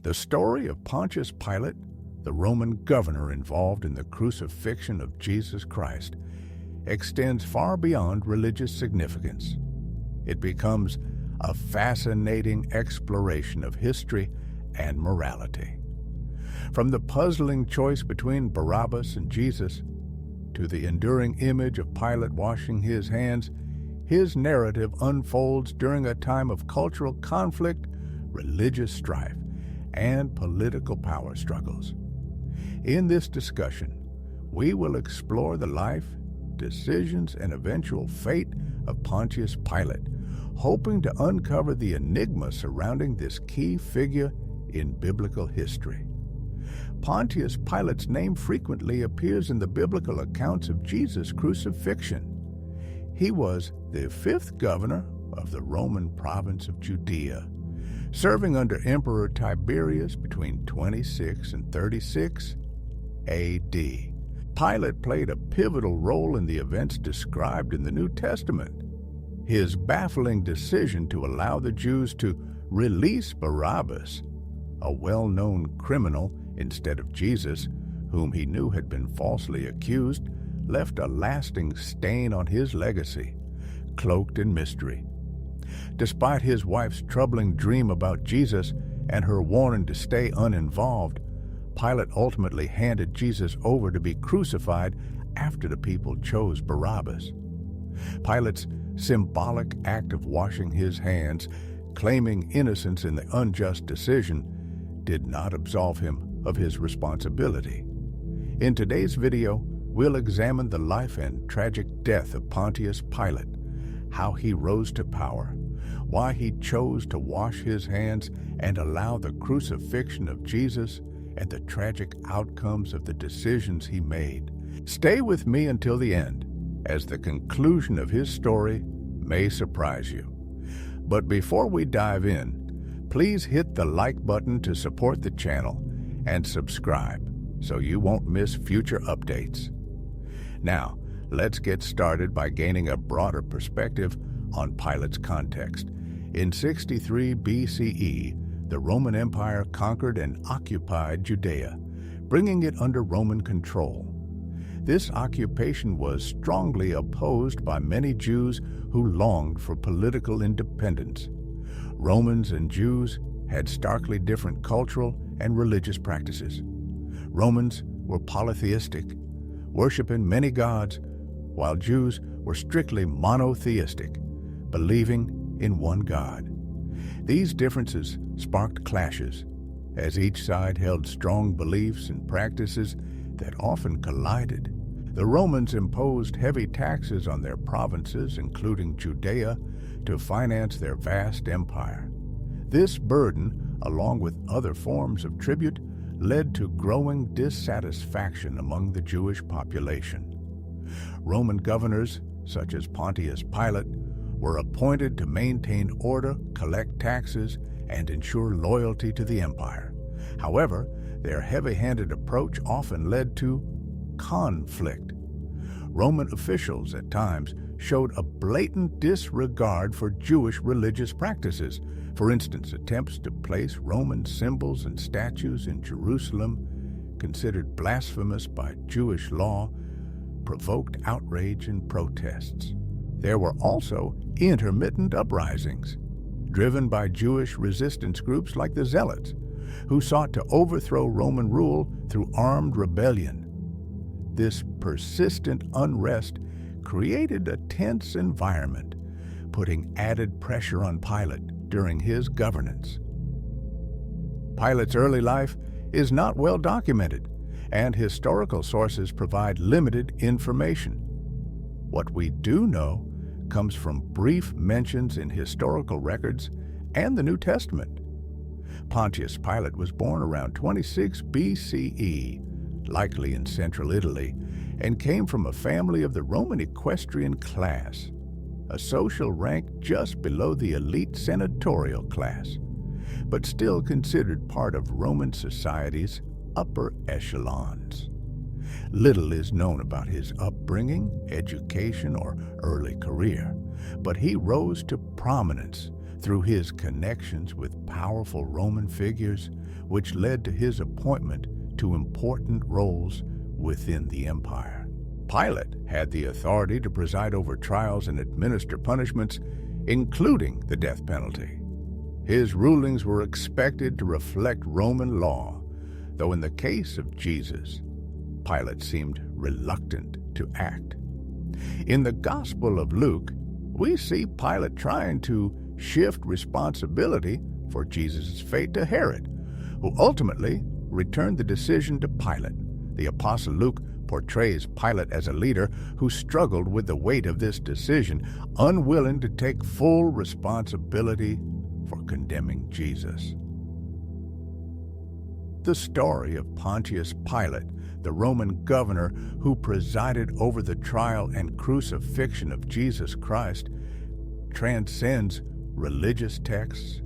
The story of Pontius Pilate, the Roman governor involved in the crucifixion of Jesus Christ, extends far beyond religious significance. It becomes a fascinating exploration of history and morality. From the puzzling choice between Barabbas and Jesus to the enduring image of Pilate washing his hands, his narrative unfolds during a time of cultural conflict, religious strife, and political power struggles. In this discussion, we will explore the life, decisions, and eventual fate of Pontius Pilate, hoping to uncover the enigma surrounding this key figure in biblical history. Pontius Pilate's name frequently appears in the biblical accounts of Jesus' crucifixion. He was the fifth governor of the Roman province of Judea, serving under Emperor Tiberius between 26 and 36 A.D. Pilate played a pivotal role in the events described in the New Testament. His baffling decision to allow the Jews to release Barabbas, a well-known criminal, instead of Jesus, whom he knew had been falsely accused, left a lasting stain on his legacy, cloaked in mystery. Despite his wife's troubling dream about Jesus and her warning to stay uninvolved, Pilate ultimately handed Jesus over to be crucified after the people chose Barabbas. Pilate's symbolic act of washing his hands, claiming innocence in the unjust decision, did not absolve him of his responsibility. In today's video, we'll examine the life and tragic death of Pontius Pilate, how he rose to power, why he chose to wash his hands and allow the crucifixion of Jesus, and the tragic outcomes of the decisions he made. Stay with me until the end, as the conclusion of his story may surprise you. But before we dive in, please hit the like button to support the channel and subscribe so you won't miss future updates. Now, let's get started by gaining a broader perspective on Pilate's context. In 63 BCE, the Roman Empire conquered and occupied Judea, bringing it under Roman control. This occupation was strongly opposed by many Jews who longed for political independence. Romans and Jews had starkly different cultural and religious practices. Romans were polytheistic, worshiping many gods, while Jews were strictly monotheistic, believing in one God. These differences sparked clashes, as each side held strong beliefs and practices that often collided. The Romans imposed heavy taxes on their provinces, including Judea, to finance their vast empire. This burden, along with other forms of tribute, led to growing dissatisfaction among the Jewish population. Roman governors, such as Pontius Pilate, were appointed to maintain order, collect taxes, and ensure loyalty to the empire. However, their heavy-handed approach often led to conflict. Roman officials at times showed a blatant disregard for Jewish religious practices. For instance, attempts to place Roman symbols and statues in Jerusalem, considered blasphemous by Jewish law, provoked outrage and protests. There were also intermittent uprisings, driven by Jewish resistance groups like the Zealots, who sought to overthrow Roman rule through armed rebellion. This persistent unrest created a tense environment, putting added pressure on Pilate during his governance. Pilate's early life is not well documented, and historical sources provide limited information. What we do know comes from brief mentions in historical records and the New Testament. Pontius Pilate was born around 26 BCE, likely in central Italy, and came from a family of the Roman equestrian class, a social rank just below the elite senatorial class, but still considered part of Roman society's upper echelons. Little is known about his upbringing, education, or early career, but he rose to prominence through his connections with powerful Roman figures, which led to his appointment to important roles within the empire. Pilate had the authority to preside over trials and administer punishments, including the death penalty. His rulings were expected to reflect Roman law, though in the case of Jesus, Pilate seemed reluctant to act. In the Gospel of Luke, we see Pilate trying to shift responsibility for Jesus' fate to Herod, who ultimately returned the decision to Pilate. The Apostle Luke portrays Pilate as a leader who struggled with the weight of this decision, unwilling to take full responsibility for condemning Jesus. The story of Pontius Pilate, the Roman governor who presided over the trial and crucifixion of Jesus Christ, transcends religious texts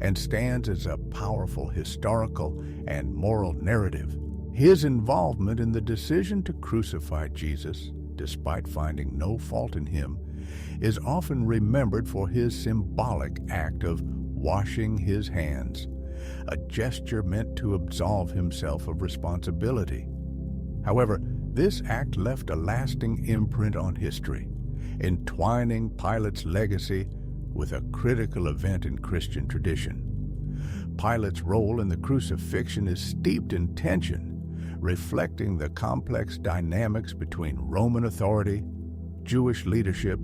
and stands as a powerful historical and moral narrative. His involvement in the decision to crucify Jesus, despite finding no fault in him, is often remembered for his symbolic act of washing his hands, a gesture meant to absolve himself of responsibility. However, this act left a lasting imprint on history, entwining Pilate's legacy with a critical event in Christian tradition. Pilate's role in the crucifixion is steeped in tension, reflecting the complex dynamics between Roman authority, Jewish leadership,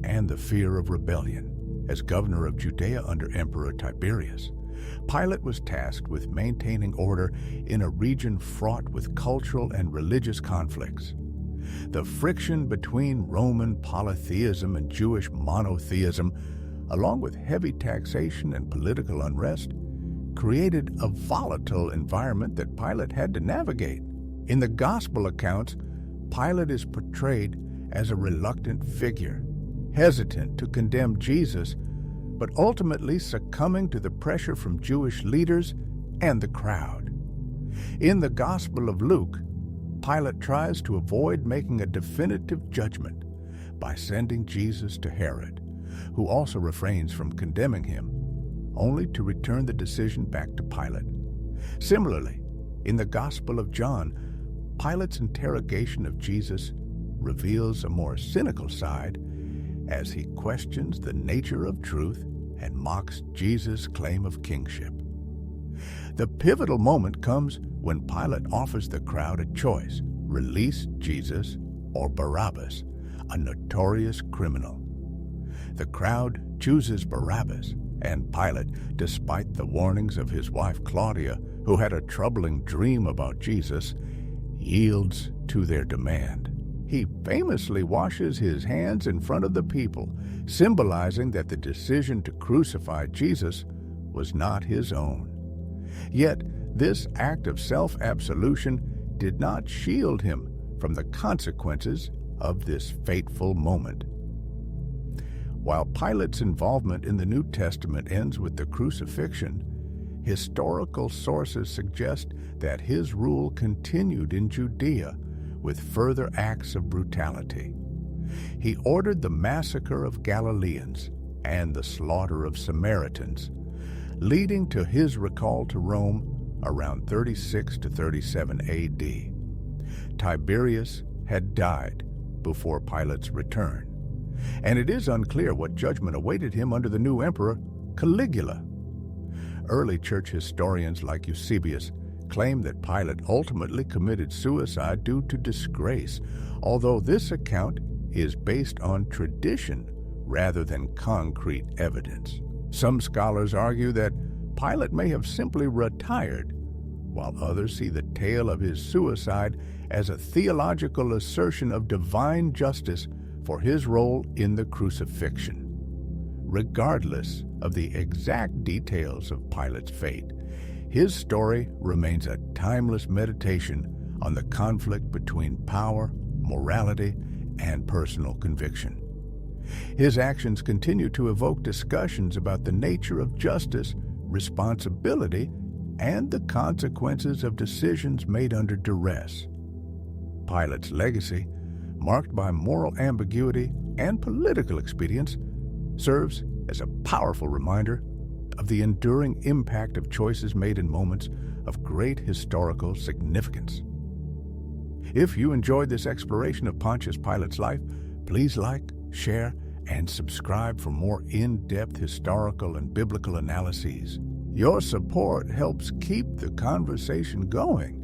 and the fear of rebellion. As governor of Judea under Emperor Tiberius, Pilate was tasked with maintaining order in a region fraught with cultural and religious conflicts. The friction between Roman polytheism and Jewish monotheism, along with heavy taxation and political unrest, created a volatile environment that Pilate had to navigate. In the Gospel accounts, Pilate is portrayed as a reluctant figure, hesitant to condemn Jesus, but ultimately succumbing to the pressure from Jewish leaders and the crowd. In the Gospel of Luke, Pilate tries to avoid making a definitive judgment by sending Jesus to Herod, who also refrains from condemning him, only to return the decision back to Pilate. Similarly, in the Gospel of John, Pilate's interrogation of Jesus reveals a more cynical side as he questions the nature of truth and mocks Jesus' claim of kingship. The pivotal moment comes when Pilate offers the crowd a choice: release Jesus or Barabbas, a notorious criminal. The crowd chooses Barabbas, and Pilate, despite the warnings of his wife Claudia, who had a troubling dream about Jesus, yields to their demand. He famously washes his hands in front of the people, symbolizing that the decision to crucify Jesus was not his own. Yet, this act of self-absolution did not shield him from the consequences of this fateful moment. While Pilate's involvement in the New Testament ends with the crucifixion, historical sources suggest that his rule continued in Judea with further acts of brutality. He ordered the massacre of Galileans and the slaughter of Samaritans, leading to his recall to Rome around 36 to 37 AD. Tiberius had died before Pilate's return, and it is unclear what judgment awaited him under the new emperor, Caligula. Early church historians like Eusebius claim that Pilate ultimately committed suicide due to disgrace, although this account is based on tradition rather than concrete evidence. Some scholars argue that Pilate may have simply retired, while others see the tale of his suicide as a theological assertion of divine justice for his role in the crucifixion. Regardless of the exact details of Pilate's fate, his story remains a timeless meditation on the conflict between power, morality, and personal conviction. His actions continue to evoke discussions about the nature of justice, responsibility, and the consequences of decisions made under duress. Pilate's legacy, marked by moral ambiguity and political expedience, serves as a powerful reminder of the enduring impact of choices made in moments of great historical significance. If you enjoyed this exploration of Pontius Pilate's life, please like, share, and subscribe for more in-depth historical and biblical analyses. Your support helps keep the conversation going.